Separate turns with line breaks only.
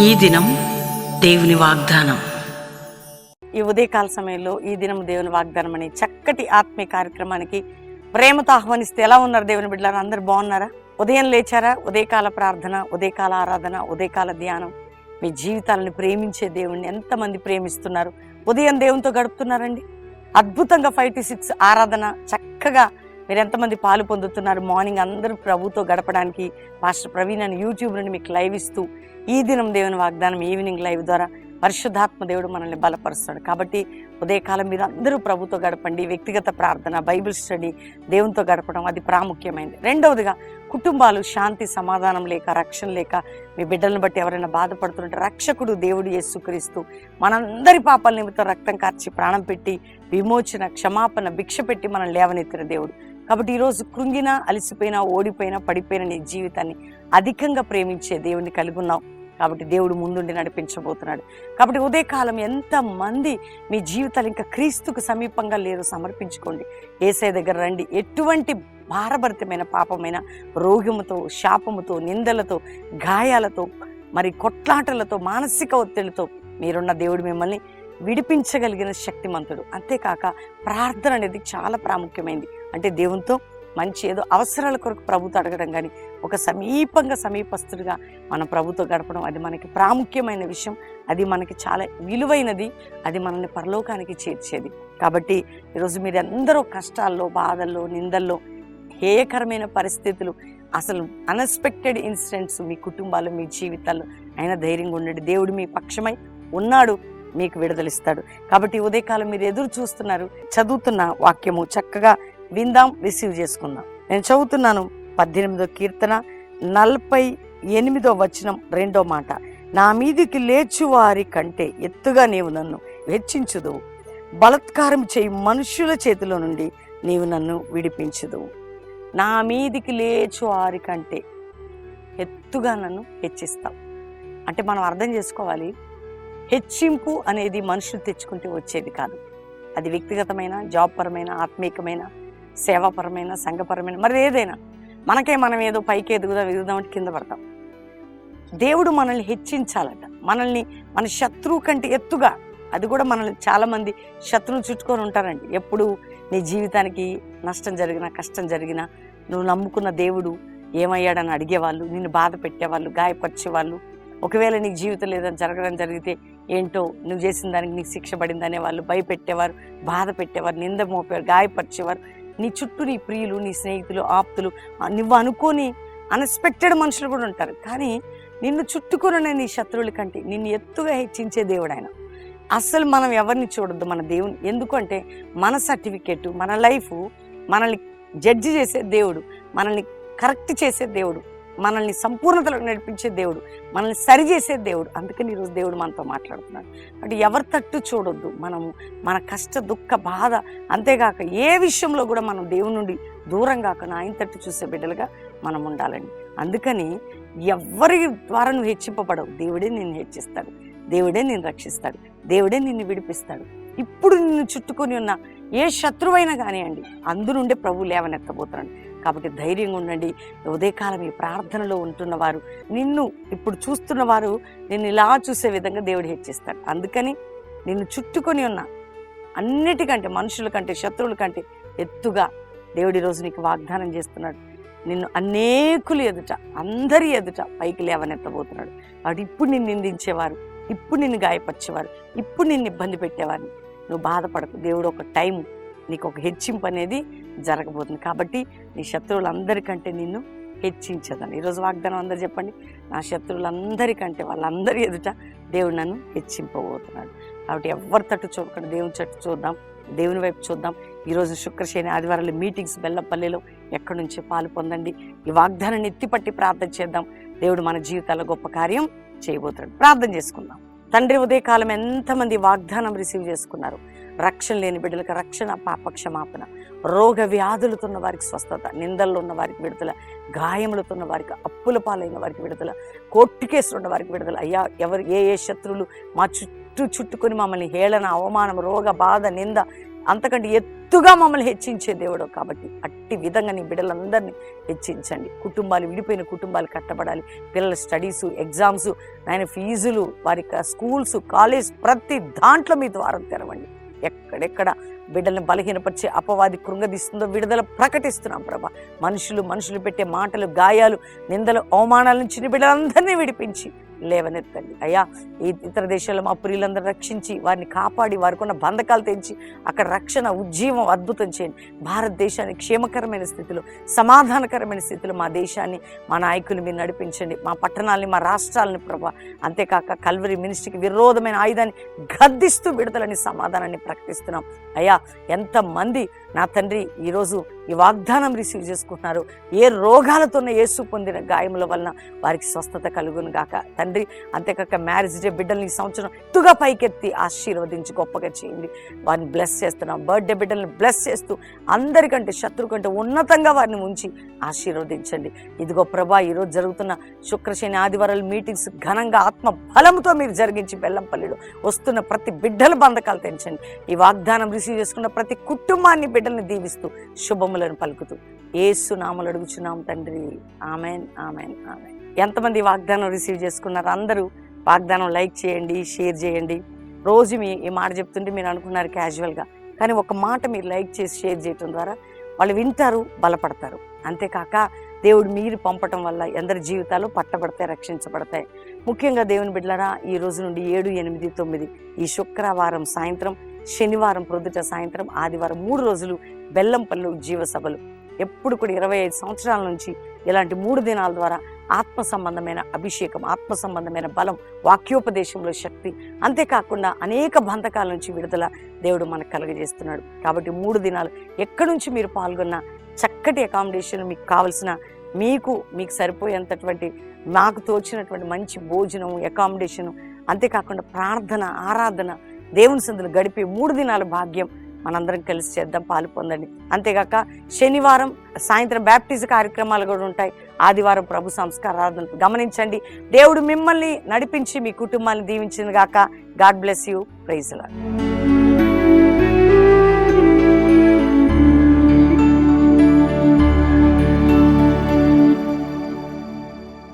ఈ దినం దేవుని వాగ్దానం.
ఈ ఉదయకాల సమయంలో ఈ దినం దేవుని వాగ్దానం అనే చక్కటి ఆత్మీయ కార్యక్రమానికి ప్రేమతో ఆహ్వానిస్తే ఎలా ఉన్నారు దేవుని బిడ్డలారా? అందరు బాగున్నారా? ఉదయం లేచారా? ఉదయకాల ప్రార్థన, ఉదయకాల ఆరాధన, ఉదయకాల ధ్యానం. మీ జీవితాలను ప్రేమించే దేవుణ్ణి ఎంతమంది ప్రేమిస్తున్నారు? ఉదయం దేవునితో గడుపుతున్నారండి? అద్భుతంగా 5 to 6 ఆరాధన చక్కగా మీరు ఎంతమంది పాలు పొందుతున్నారు? మార్నింగ్ అందరూ ప్రభుతో గడపడానికి పాస్టర్ ప్రవీణ్ అని యూట్యూబ్ నుండి మీకు లైవ్ ఇస్తూ ఈ దినం దేవుని వాగ్దానం ఈవినింగ్ లైవ్ ద్వారా పరిశుద్ధాత్మ దేవుడు మనల్ని బలపరుస్తాడు. కాబట్టి ఉదయకాలం మీరు అందరూ ప్రభుతో గడపండి. వ్యక్తిగత ప్రార్థన, బైబిల్ స్టడీ, దేవునితో గడపడం అది ప్రాముఖ్యమైనది. రెండవదిగా కుటుంబాలు శాంతి సమాధానం లేక, రక్షణ లేక, మీ బిడ్డలను బట్టి ఎవరైనా బాధపడుతుంటే రక్షకుడు దేవుడు యేసుక్రీస్తు మనందరి పాపాల నిమిత్తం రక్తం కార్చి ప్రాణం పెట్టి విమోచన, క్షమాపణ, భిక్ష పెట్టి మనం లేవనెత్తిన దేవుడు. కాబట్టి ఈరోజు కృంగినా, అలసిపోయినా, ఓడిపోయినా, పడిపోయిన నీ జీవితాన్ని అధికంగా ప్రేమించే దేవుడిని కలిగి ఉన్నావు. కాబట్టి దేవుడు ముందుండి నడిపించబోతున్నాడు. కాబట్టి ఉదయకాలం ఎంతమంది మీ జీవితాలు ఇంకా క్రీస్తుకు సమీపంగా లేరు, సమర్పించుకోండి. యేసయ్య దగ్గర రండి. ఎటువంటి భారభరితమైన పాపమైన రోగముతో, శాపముతో, నిందలతో, గాయాలతో, మరి కొట్లాటలతో, మానసిక ఒత్తిడితో మీరున్న దేవుడు మిమ్మల్ని విడిపించగలిగిన శక్తిమంతుడు. అంతేకాక ప్రార్థన అనేది చాలా ప్రాముఖ్యమైనది. అంటే దేవునితో మంచి ఏదో అవసరాల కొరకు ప్రభుతో అడగడం, కానీ ఒక సమీపస్తుడిగా మనం ప్రభుతో గడపడం అది మనకి ప్రాముఖ్యమైన విషయం. అది మనకి చాలా విలువైనది. అది మనల్ని పరలోకానికి చేర్చేది. కాబట్టి ఈరోజు మీరు అందరూ కష్టాల్లో, బాధల్లో, నిందల్లో, హేయకరమైన పరిస్థితులు, అసలు అన్ఎక్స్పెక్టెడ్ ఇన్సిడెంట్స్ మీ కుటుంబాలు, మీ జీవితాల్లో అయినా ధైర్యంగా ఉండండి. దేవుడు మీ పక్షమై ఉన్నాడు, మీకు విడుదలిస్తాడు. కాబట్టి ఉదయకాలం మీరు ఎదురు చూస్తున్నారు. చదువుతున్న వాక్యము చక్కగా విందాం, రిసీవ్ చేసుకుందాం. నేను చదువుతున్నాను 18వ కీర్తన 48వ వచనం 2వ మాట. నా మీదికి లేచువారి కంటే ఎత్తుగా నీవు నన్ను హెచ్చించుదువు, బలత్కారం చేయి మనుష్యుల చేతిలో నుండి నీవు నన్ను విడిపించుదువు. నా మీదికి లేచువారి కంటే ఎత్తుగా నన్ను హెచ్చిస్తావు. అంటే మనం అర్థం చేసుకోవాలి, హెచ్చింపు అనేది మనుషులు తెచ్చుకుంటే వచ్చేది కాదు. అది వ్యక్తిగతమైన, జాబ్ పరమైన, ఆత్మీయమైన, సేవాపరమైన, సంఘపరమైన, మరి ఏదైనా మనం ఏదో పైకి ఎదుగుదామంటే కింద పడతాం. దేవుడు మనల్ని హెచ్చించాలట. మన శత్రువు కంటే ఎత్తుగా. అది కూడా మనల్ని చాలామంది శత్రువులు చుట్టుకొని ఉంటారండి. ఎప్పుడు నీ జీవితానికి నష్టం జరిగినా, కష్టం జరిగినా, నువ్వు నమ్ముకున్న దేవుడు ఏమయ్యాడని అడిగేవాళ్ళు, నిన్ను బాధ పెట్టేవాళ్ళు, గాయపరిచేవాళ్ళు, ఒకవేళ నీకు జీవితం లేదని జరగడం జరిగితే ఏంటో నువ్వు చేసిన దానికి నీకు శిక్ష పడింది అనేవాళ్ళు, భయపెట్టేవారు, బాధ పెట్టేవారు, నింద మోపేవారు, గాయపరిచేవారు. నీ చుట్టూ నీ ప్రియులు, నీ స్నేహితులు, ఆప్తులు, నువ్వు అనుకోని అన్ఎక్స్పెక్టెడ్ మనుషులు కూడా ఉంటారు. కానీ నిన్ను చుట్టుకున్న నీ శత్రువుల కంటే నిన్ను ఎత్తుగా హెచ్చించే దేవుడు ఆయన. అసలు మనం ఎవరిని చూడొద్దు, మన దేవుని. ఎందుకంటే మన సర్టిఫికేట్, మన లైఫ్, మనల్ని జడ్జి చేసే దేవుడు, మనల్ని కరెక్ట్ చేసే దేవుడు, మనల్ని సంపూర్ణతలకు నడిపించే దేవుడు, మనల్ని సరిచేసే దేవుడు. అందుకని ఈరోజు దేవుడు మనతో మాట్లాడుతున్నాడు. అంటే ఎవరి తట్టు చూడొద్దు. మనము మన కష్ట, దుఃఖ, బాధ, అంతేగాక ఏ విషయంలో కూడా మనం దేవుని నుండి దూరం కాకుండా ఆయన తట్టు చూసే బిడ్డలుగా మనం ఉండాలండి. అందుకని ఎవరి ద్వారా నువ్వు హెచ్చింపబడవు. దేవుడే నిన్ను హెచ్చిస్తాడు, దేవుడే నిన్ను రక్షిస్తాడు, దేవుడే నిన్ను విడిపిస్తాడు. ఇప్పుడు నిన్ను చుట్టుకొని ఉన్న ఏ శత్రువైనా కానివ్వండి, అందునుండే ప్రభు లేవనెత్తబోతున్నాడు. కాబట్టి ధైర్యంగా ఉండండి. ఉదయకాలం ఈ ప్రార్థనలో ఉంటున్నవారు, నిన్ను ఇప్పుడు చూస్తున్నవారు నిన్ను ఇలా చూసే విధంగా దేవుడు హెచ్చిస్తాడు. అందుకని నిన్ను చుట్టుకొని ఉన్న అన్నిటికంటే, మనుషుల కంటే, శత్రువుల కంటే ఎత్తుగా దేవుడి రోజు నీకు వాగ్దానం చేస్తున్నాడు. నిన్ను అనేకులు ఎదుట, అందరి ఎదుట పైకి లేవనెత్తబోతున్నాడు. వాడు ఇప్పుడు నిన్ను నిందించేవారు, ఇప్పుడు నిన్ను గాయపరిచేవారు, ఇప్పుడు నిన్ను ఇబ్బంది పెట్టేవారిని నువ్వు బాధపడకు. దేవుడు ఒక టైం నీకు ఒక హెచ్చింపు అనేది జరగబోతుంది. కాబట్టి నీ శత్రువులందరికంటే నిన్ను హెచ్చించదని ఈరోజు వాగ్దానం అందరూ చెప్పండి. నా శత్రువులందరికంటే, వాళ్ళందరి ఎదుట దేవుడు నన్ను హెచ్చింపబోతున్నాడు. కాబట్టి ఎవరి తట్టు చూడకుండా దేవుని తట్టు చూద్దాం, దేవుని వైపు చూద్దాం. ఈరోజు శుక్ర, శని, ఆదివారాలు మీటింగ్స్ బెల్లంపల్లిలో ఎక్కడి నుంచే పాలు పొందండి. ఈ వాగ్దానాన్ని ఎత్తిపట్టి ప్రార్థన చేద్దాం. దేవుడు మన జీవితాల్లో గొప్ప కార్యం చేయబోతున్నాడు. ప్రార్థన చేసుకుందాం. తండ్రి, ఉదయకాలం ఎంతమంది వాగ్దానం రిసీవ్ చేసుకున్నారు? రక్షణ లేని బిడ్డలకు రక్షణ, పాప క్షమాపణ, రోగ వ్యాధులతో ఉన్న వారికి స్వస్థత, నిందల్లో ఉన్న వారికి విడుదల, గాయములతో ఉన్న వారికి, అప్పుల పాలైన వారికి విడుదల, కోర్టు కేసులు ఉన్న వారికి విడుదల. అయ్యా, ఎవరు ఏ శత్రువులు మా చుట్టుకొని మమ్మల్ని హేళన, అవమానం, రోగ, బాధ, నింద, అంతకంటే ఎత్తుగా మమ్మల్ని హెచ్చించే దేవుడు కాబట్టి అట్టి విధంగా నీ బిడ్డలందరినీ హెచ్చించండి. కుటుంబాలు విడిపోయిన కుటుంబాలు కట్టబడాలి. పిల్లల స్టడీసు, ఎగ్జామ్స్, నాయన ఫీజులు, వారి స్కూల్స్, కాలేజ్, ప్రతి దాంట్లో మీ ద్వారం తెరవండి. ఎక్కడెక్కడ బిడ్డలను బలహీనపరిచే అపవాది కృంగదీస్తుందో విడుదల ప్రకటిస్తున్నాం ప్రభా. మనుషులు పెట్టే మాటలు, గాయాలు, నిందలు, అవమానాల నుంచి నీ బిడ్డలందరినీ విడిపించి లేవనెత్తండి అయ్యా. ఈ ఇతర దేశాల్లో మా ప్రియులందరూ రక్షించి వారిని కాపాడి వారికి ఉన్న బంధకాలు తెంచి అక్కడ రక్షణ, ఉజ్జీవం అద్భుతం చేయండి. భారతదేశాన్ని క్షేమకరమైన స్థితిలో, సమాధానకరమైన స్థితిలో మా దేశాన్ని, మా నాయకులు మీరు నడిపించండి. మా పట్టణాలని, మా రాష్ట్రాలని ప్రభా. అంతేకాక కల్వరి మినిస్ట్రీకి విరోధమైన ఆయుధాన్ని గద్దిస్తూ విడుదలని, సమాధానాన్ని ప్రకటిస్తున్నాం అయ్యా. ఎంతమంది నా తండ్రి ఈరోజు ఈ వాగ్దానం రిసీవ్ చేసుకుంటున్నారు, ఏ రోగాలతోన్న యేసు పొందిన గాయముల వలన వారికి స్వస్థత కలుగును గాక తండ్రి. అంతేకాక మ్యారేజ్ డే బిడ్డల్ని ఈ సంవత్సరం ఎత్తుగా పైకెత్తి ఆశీర్వదించి గొప్పగా చేయండి. వారిని బ్లెస్ చేస్తున్నాం. బర్త్డే బిడ్డల్ని బ్లెస్ చేస్తూ అందరికంటే, శత్రు కంటే ఉన్నతంగా వారిని ఉంచి ఆశీర్వదించండి. ఇదిగో ప్రభా, ఈరోజు జరుగుతున్న శుక్రశని ఆదివారాలు మీటింగ్స్ ఘనంగా ఆత్మ బలంతో మీరు జరిగించి బెల్లంపల్లిలో వస్తున్న ప్రతి బిడ్డల బంధకాలు తెంచండి. ఈ వాగ్దానం రిసీవ్ చేసుకున్న ప్రతి కుటుంబాన్ని, బిడ్డల్ని దీవిస్తూ శుభములను పలుకుతూ యేసు నామములో అడుగుచున్నాం తండ్రి. Amen, amen, amen. ఎంతమంది వాగ్దానం రిసీవ్ చేసుకున్నారు? అందరూ వాగ్దానం లైక్ చేయండి, షేర్ చేయండి. రోజు ఈ మాట చెప్తుంటే మీరు అనుకున్నారు క్యాజువల్గా, కానీ ఒక మాట మీరు లైక్ చేసి షేర్ చేయటం ద్వారా వాళ్ళు వింటారు, బలపడతారు. అంతేకాక దేవుడు మీరు పంపటం వల్ల ఎందరి జీవితాలు పట్టబడతాయి, రక్షించబడతాయి. ముఖ్యంగా దేవుని బిడ్డలారా, ఈ రోజు నుండి 7, 8, 9 ఈ శుక్రవారం సాయంత్రం, శనివారం ప్రొద్దుట సాయంత్రం, ఆదివారం 3 రోజులు బెల్లంపల్లి జీవ సభలు. ఎప్పుడు కూడా 25 సంవత్సరాల నుంచి ఇలాంటి 3 దినాల ద్వారా ఆత్మ సంబంధమైన అభిషేకం, ఆత్మ సంబంధమైన బలం, వాక్యోపదేశంలో శక్తి, అంతేకాకుండా అనేక బంధకాల నుంచి విడుదల దేవుడు మనకు కలుగజేస్తున్నాడు. కాబట్టి 3 దినాలు ఎక్కడి నుంచి మీరు పాల్గొన్న చక్కటి అకామిడేషన్, మీకు కావలసిన, మీకు సరిపోయేంతటువంటి, నాకు తోచినటువంటి మంచి భోజనం, అకామిడేషను, అంతేకాకుండా ప్రార్థన, ఆరాధన, దేవుని సందులు గడిపే 3 దినాల భాగ్యం మనందరం కలిసి చేద్దాం, పాలు పొందండి. అంతేగాక శనివారం సాయంత్రం బ్యాప్టిజం కార్యక్రమాలు కూడా ఉంటాయి. ఆదివారం ప్రభు సంస్కారాలను గమనించండి. దేవుడు మిమ్మల్ని నడిపించి మీ కుటుంబాన్ని దీవించింది గాక. God bless you. Praise the lord.